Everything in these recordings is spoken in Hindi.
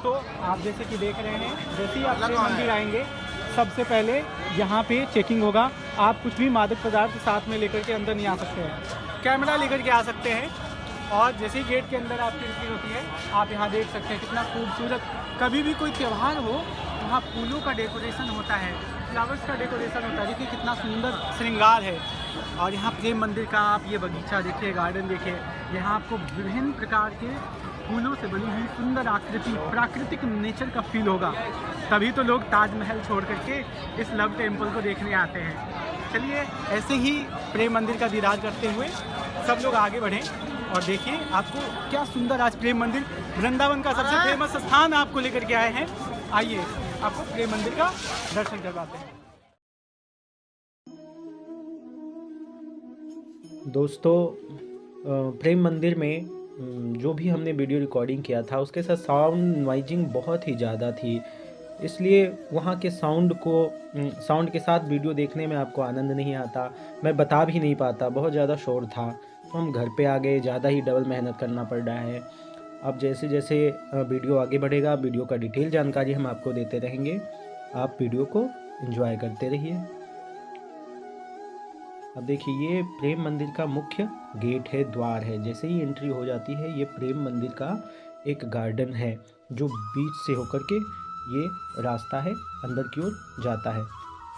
दोस्तों, आप जैसे कि देख रहे हैं, जैसे ही आप प्रेम मंदिर आएंगे सबसे पहले यहाँ पे चेकिंग होगा। आप कुछ भी मादक पदार्थ साथ में लेकर के अंदर नहीं आ सकते हैं। कैमरा लेकर के आ सकते हैं। और जैसे ही गेट के अंदर आपकी एंट्री होती है, आप यहाँ देख सकते हैं कितना खूबसूरत। कभी भी कोई त्यौहार हो, वहाँ फूलों का डेकोरेशन होता है, फ्लावर्स का डेकोरेशन होता है। देखिए कितना सुंदर श्रृंगार है। और यहाँ प्रेम मंदिर का आप ये बगीचा देखिए, गार्डन देखिए। यहाँ आपको विभिन्न प्रकार के फूलों से बनी हुई सुंदर आकृति, प्राकृतिक नेचर का फील होगा। तभी तो लोग ताजमहल छोड़ करके इस लव टेम्पल को देखने आते हैं। चलिए ऐसे ही प्रेम मंदिर का दीदार करते हुए सब लोग आगे बढ़ें और देखिए आपको क्या सुंदर आज प्रेम मंदिर, वृंदावन का सबसे फेमस स्थान आपको लेकर के आए हैं। आइए आपको प्रेम मंदिर का दर्शन करवाते हैं। दोस्तों, प्रेम मंदिर में जो भी हमने वीडियो रिकॉर्डिंग किया था उसके साथ साउंड नॉइजिंग बहुत ही ज़्यादा थी, इसलिए वहाँ के साउंड के साथ वीडियो देखने में आपको आनंद नहीं आता। मैं बता भी नहीं पाता, बहुत ज़्यादा शोर था। तो हम घर पे आ गए, ज़्यादा ही डबल मेहनत करना पड़ रहा है। अब जैसे जैसे वीडियो आगे बढ़ेगा, वीडियो का डिटेल जानकारी हम आपको देते रहेंगे। आप वीडियो को एंजॉय करते रहिए। अब देखिए, ये प्रेम मंदिर का मुख्य गेट है, द्वार है। जैसे ही एंट्री हो जाती है, ये प्रेम मंदिर का एक गार्डन है जो बीच से होकर के ये रास्ता है, अंदर की ओर जाता है।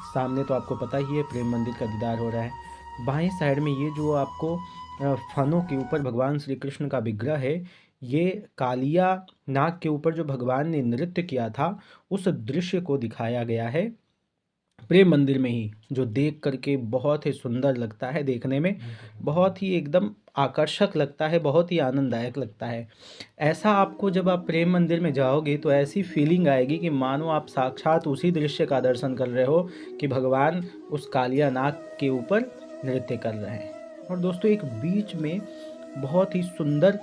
सामने तो आपको पता ही है प्रेम मंदिर का दीदार हो रहा है। बाएं साइड में ये जो आपको फनों के ऊपर भगवान श्री कृष्ण का विग्रह है, ये कालिया नाग के ऊपर जो भगवान ने नृत्य किया था उस दृश्य को दिखाया गया है प्रेम मंदिर में ही, जो देख करके बहुत ही सुंदर लगता है। देखने में बहुत ही एकदम आकर्षक लगता है, बहुत ही आनंददायक लगता है। ऐसा आपको जब आप प्रेम मंदिर में जाओगे तो ऐसी फीलिंग आएगी कि मानो आप साक्षात उसी दृश्य का दर्शन कर रहे हो कि भगवान उस कालिया नाग के ऊपर नृत्य कर रहे हैं। और दोस्तों, एक बीच में बहुत ही सुंदर,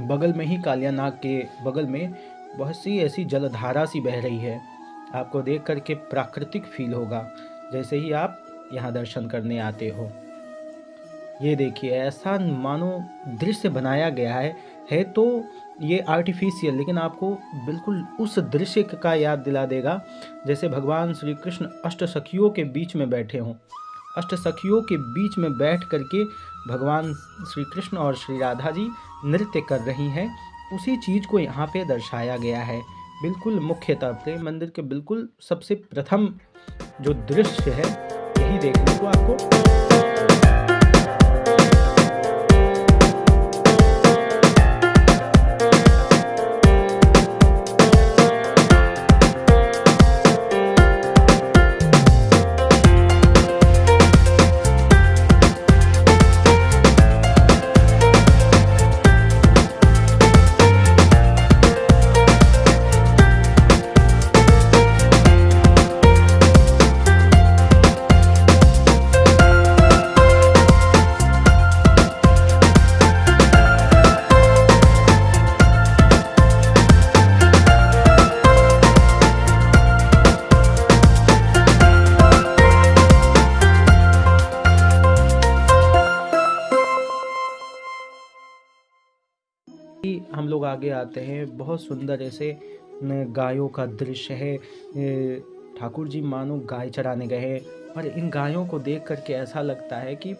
बगल में ही कालिया नाग के बगल में बहुत सी ऐसी जलधारा सी बह रही है। आपको देख करके प्राकृतिक फील होगा जैसे ही आप यहाँ दर्शन करने आते हो। ये देखिए, ऐसा मानो दृश्य बनाया गया है तो ये आर्टिफिशियल, लेकिन आपको बिल्कुल उस दृश्य का याद दिला देगा जैसे भगवान श्री कृष्ण अष्टसखियों के बीच में बैठे हों। अष्टसखियों के बीच में बैठ करके भगवान श्री कृष्ण और श्री राधा जी नृत्य कर रही हैं, उसी चीज़ को यहाँ पे दर्शाया गया है। बिल्कुल मुख्यतः प्रेम मंदिर के बिल्कुल सबसे प्रथम जो दृश्य है यही देखने को आपको हम लोग आगे आते हैं। बहुत सुंदर ऐसे गायों का दृश्य है। ठाकुर जी मानो गाय चराने गए हैं और इन गायों को देख करके ऐसा लगता है कि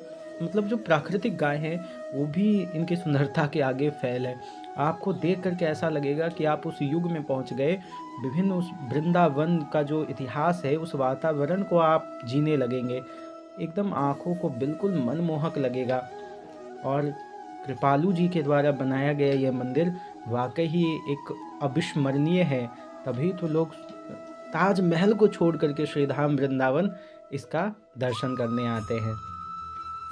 मतलब जो प्राकृतिक गाय हैं वो भी इनकी सुंदरता के आगे फैल है। आपको देख करके ऐसा लगेगा कि आप उस युग में पहुंच गए। विभिन्न उस वृंदावन का जो इतिहास है, उस वातावरण को आप जीने लगेंगे। एकदम आँखों को बिल्कुल मनमोहक लगेगा। और कृपालु जी के द्वारा बनाया गया यह मंदिर वाकई ही एक अविस्मरणीय है। तभी तो लोग ताजमहल को छोड़ करके श्रीधाम वृंदावन इसका दर्शन करने आते हैं।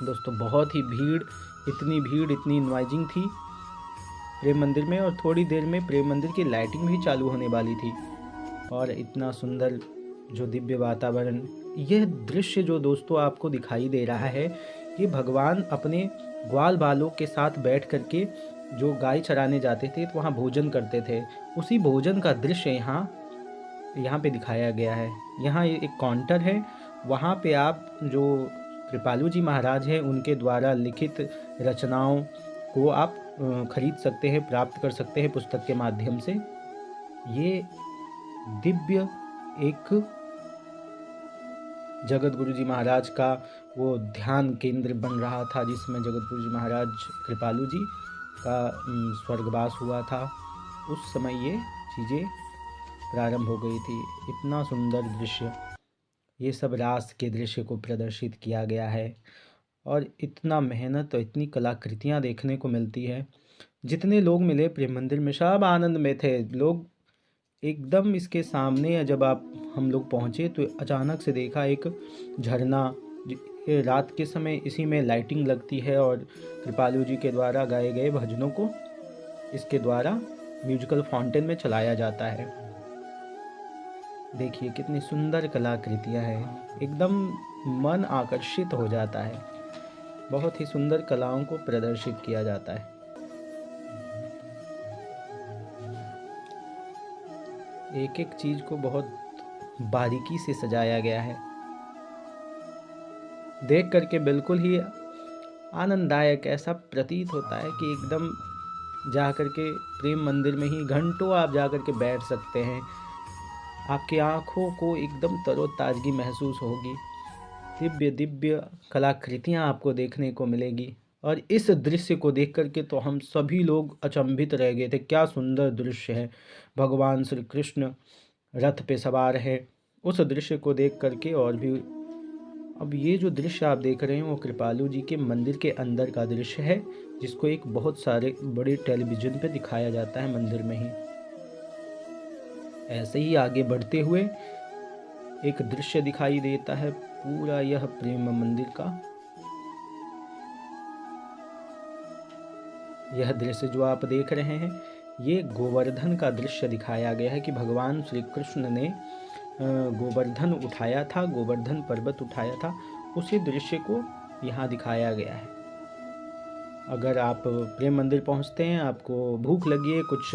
दोस्तों, बहुत ही भीड़, इतनी नॉइजिंग थी प्रेम मंदिर में। और थोड़ी देर में प्रेम मंदिर की लाइटिंग भी चालू होने वाली थी। और इतना सुंदर जो दिव्य वातावरण, यह दृश्य जो दोस्तों आपको दिखाई दे रहा है, ये भगवान अपने ग्वाल बालों के साथ बैठ करके जो गाय चराने जाते थे तो वहाँ भोजन करते थे, उसी भोजन का दृश्य यहाँ पे दिखाया गया है। यहाँ एक काउंटर है, वहाँ पे आप जो कृपालु जी महाराज हैं उनके द्वारा लिखित रचनाओं को आप खरीद सकते हैं, प्राप्त कर सकते हैं पुस्तक के माध्यम से। ये दिव्य एक जगत गुरु जी महाराज का वो ध्यान केंद्र बन रहा था, जिसमें जगत गुरु जी महाराज कृपालु जी का स्वर्गवास हुआ था। उस समय ये चीज़ें प्रारंभ हो गई थी। इतना सुंदर दृश्य, ये सब रास के दृश्य को प्रदर्शित किया गया है और इतना मेहनत और इतनी कलाकृतियाँ देखने को मिलती है। जितने लोग मिले प्रेम मंदिर में सब आनंद में थे। लोग एकदम इसके सामने जब हम लोग पहुँचे तो अचानक से देखा एक झरना। रात के समय इसी में लाइटिंग लगती है और कृपालु जी के द्वारा गाए गए भजनों को इसके द्वारा म्यूजिकल फाउंटेन में चलाया जाता है। देखिए कितनी सुंदर कलाकृतियाँ हैं, एकदम मन आकर्षित हो जाता है। बहुत ही सुंदर कलाओं को प्रदर्शित किया जाता है। एक एक चीज़ को बहुत बारीकी से सजाया गया है। देख करके बिल्कुल ही आनंददायक ऐसा प्रतीत होता है कि एकदम जा कर के प्रेम मंदिर में ही घंटों आप जा कर के बैठ सकते हैं। आपकी आँखों को एकदम तरोताज़गी महसूस होगी। दिव्य दिव्य कलाकृतियाँ आपको देखने को मिलेगी और इस दृश्य को देख कर के तो हम सभी लोग अचंभित रह गए थे। क्या सुंदर दृश्य है, भगवान श्री कृष्ण रथ पे सवार है। उस दृश्य को देख कर के और भी, अब ये जो दृश्य आप देख रहे हैं वो कृपालु जी के मंदिर के अंदर का दृश्य है, जिसको एक बहुत सारे बड़े टेलीविज़न पे दिखाया जाता है मंदिर में ही। ऐसे ही आगे बढ़ते हुए एक दृश्य दिखाई देता है पूरा यह प्रेम मंदिर का। यह दृश्य जो आप देख रहे हैं ये गोवर्धन का दृश्य दिखाया गया है कि भगवान श्री कृष्ण ने गोवर्धन उठाया था, गोवर्धन पर्वत उठाया था। उसी दृश्य को यहाँ दिखाया गया है। अगर आप प्रेम मंदिर पहुँचते हैं, आपको भूख लगी है, कुछ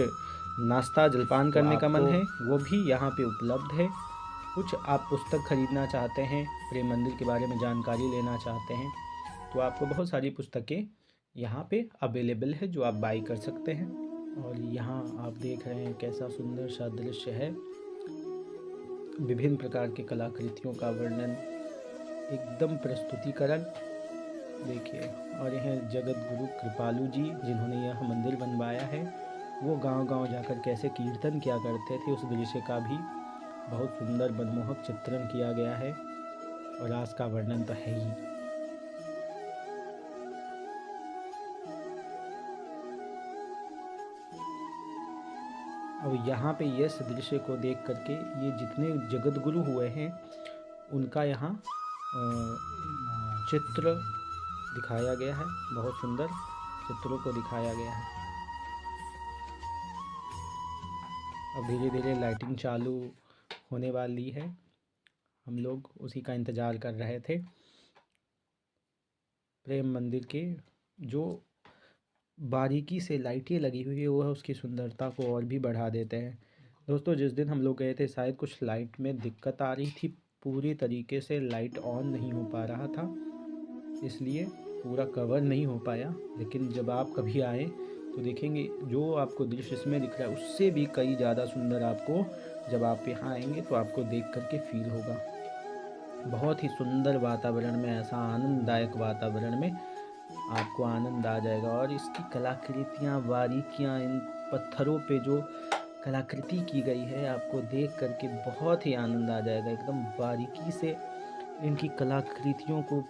नाश्ता जलपान करने का मन है, वो भी यहाँ पे उपलब्ध है। कुछ आप पुस्तक खरीदना चाहते हैं, प्रेम मंदिर के बारे में जानकारी लेना चाहते हैं, तो आपको बहुत सारी पुस्तकें यहाँ पे अवेलेबल है जो आप बाई कर सकते हैं। और यहाँ आप देख रहे हैं कैसा सुंदर सा दृश्य है। विभिन्न प्रकार के कलाकृतियों का वर्णन, एकदम प्रस्तुतिकरण देखिए। और यह जगत गुरु कृपालु जी जिन्होंने यह मंदिर बनवाया है, वो गांव-गांव जाकर कैसे कीर्तन किया करते थे, उस दृश्य का भी बहुत सुंदर मनमोहक चित्रण किया गया है। और रास का वर्णन तो है ही। अब यहाँ पे इस दृश्य को देख करके ये जितने जगत गुरु हुए हैं उनका यहाँ चित्र दिखाया गया है। बहुत सुंदर चित्रों को दिखाया गया है। अब धीरे धीरे लाइटिंग चालू होने वाली है, हम लोग उसी का इंतज़ार कर रहे थे। प्रेम मंदिर के जो बारीकी से लाइटें लगी हुई है वह उसकी सुंदरता को और भी बढ़ा देते हैं। दोस्तों जिस दिन हम लोग गए थे शायद कुछ लाइट में दिक्कत आ रही थी, पूरी तरीके से लाइट ऑन नहीं हो पा रहा था, इसलिए पूरा कवर नहीं हो पाया। लेकिन जब आप कभी आए तो देखेंगे जो आपको दृश्य इसमें दिख रहा है उससे भी कई ज़्यादा सुंदर आपको जब आप यहाँ आएंगे तो आपको देख करके फील होगा। बहुत ही सुंदर वातावरण में, ऐसा आनंददायक वातावरण में आपको आनंद आ जाएगा। और इसकी कलाकृतियाँ, बारीकियाँ, इन पत्थरों पे जो कलाकृति की गई है आपको देख करके बहुत ही आनंद आ जाएगा। एकदम बारीकी से इनकी कलाकृतियों को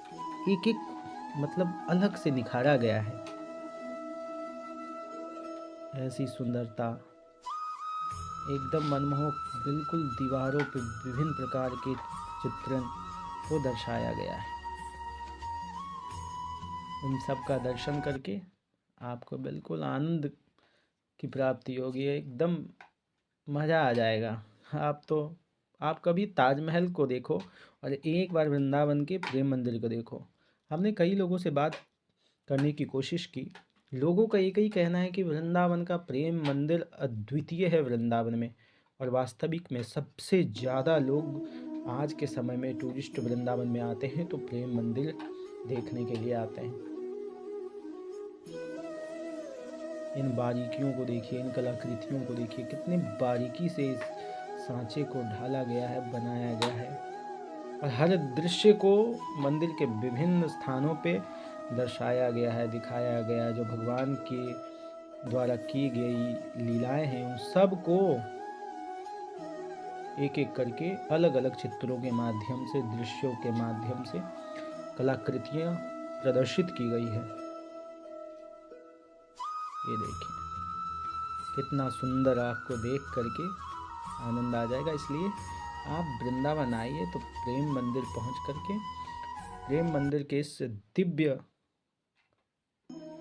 एक एक मतलब अलग से निखारा गया है। ऐसी सुंदरता एकदम मनमोहक, बिल्कुल दीवारों पे विभिन्न प्रकार के चित्रण को दर्शाया गया है। इन सब का दर्शन करके आपको बिल्कुल आनंद की प्राप्ति होगी, एकदम मज़ा आ जाएगा। आप कभी ताजमहल को देखो और एक बार वृंदावन के प्रेम मंदिर को देखो। हमने कई लोगों से बात करने की कोशिश की, लोगों का एक ही कहना है कि वृंदावन का प्रेम मंदिर अद्वितीय है वृंदावन में। और वास्तविक में सबसे ज़्यादा लोग आज के समय में टूरिस्ट वृंदावन में आते हैं तो प्रेम मंदिर देखने के लिए आते हैं। इन बारीकियों को देखिए, इन कलाकृतियों को देखिए, कितने बारीकी से इस सांचे को ढाला गया है, बनाया गया है। और हर दृश्य को मंदिर के विभिन्न स्थानों पे दर्शाया गया है, दिखाया गया है। जो भगवान के द्वारा की गई लीलाएं हैं, उन सब को एक एक करके अलग अलग चित्रों के माध्यम से, दृश्यों के माध्यम से कलाकृतियां प्रदर्शित की गई है। ये देखिए कितना सुंदर, आपको देख करके आनंद आ जाएगा। इसलिए आप वृंदावन आइए तो प्रेम मंदिर पहुंच करके प्रेम मंदिर के इस दिव्य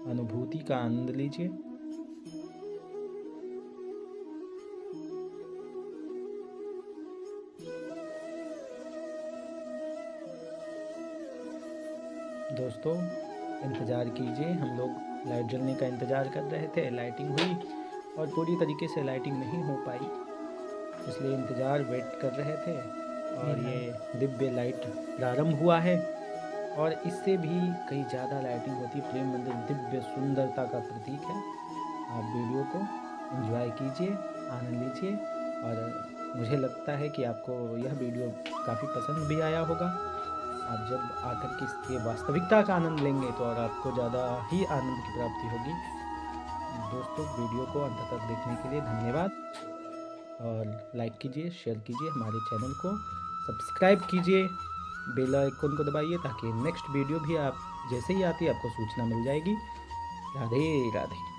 अनुभूति का आनंद लीजिए। दोस्तों इंतज़ार कीजिए, हम लोग लाइट जलने का इंतज़ार कर रहे थे, लाइटिंग हुई और पूरी तरीके से लाइटिंग नहीं हो पाई, इसलिए इंतज़ार वेट कर रहे थे। और ये दिव्य लाइट प्रारंभ हुआ है और इससे भी कई ज़्यादा लाइटिंग होती है। प्रेम मंदिर दिव्य सुंदरता का प्रतीक है। आप वीडियो को एंजॉय कीजिए, आनंद लीजिए और मुझे लगता है कि आपको यह वीडियो काफ़ी पसंद भी आया होगा। आप जब आकर के इसके वास्तविकता का आनंद लेंगे तो और आपको ज़्यादा ही आनंद की प्राप्ति होगी। दोस्तों वीडियो को अंत तक देखने के लिए धन्यवाद और लाइक कीजिए, शेयर कीजिए, हमारे चैनल को सब्सक्राइब कीजिए, बेल आइकन को दबाइए ताकि नेक्स्ट वीडियो भी आप जैसे ही आती है आपको सूचना मिल जाएगी। राधे राधे।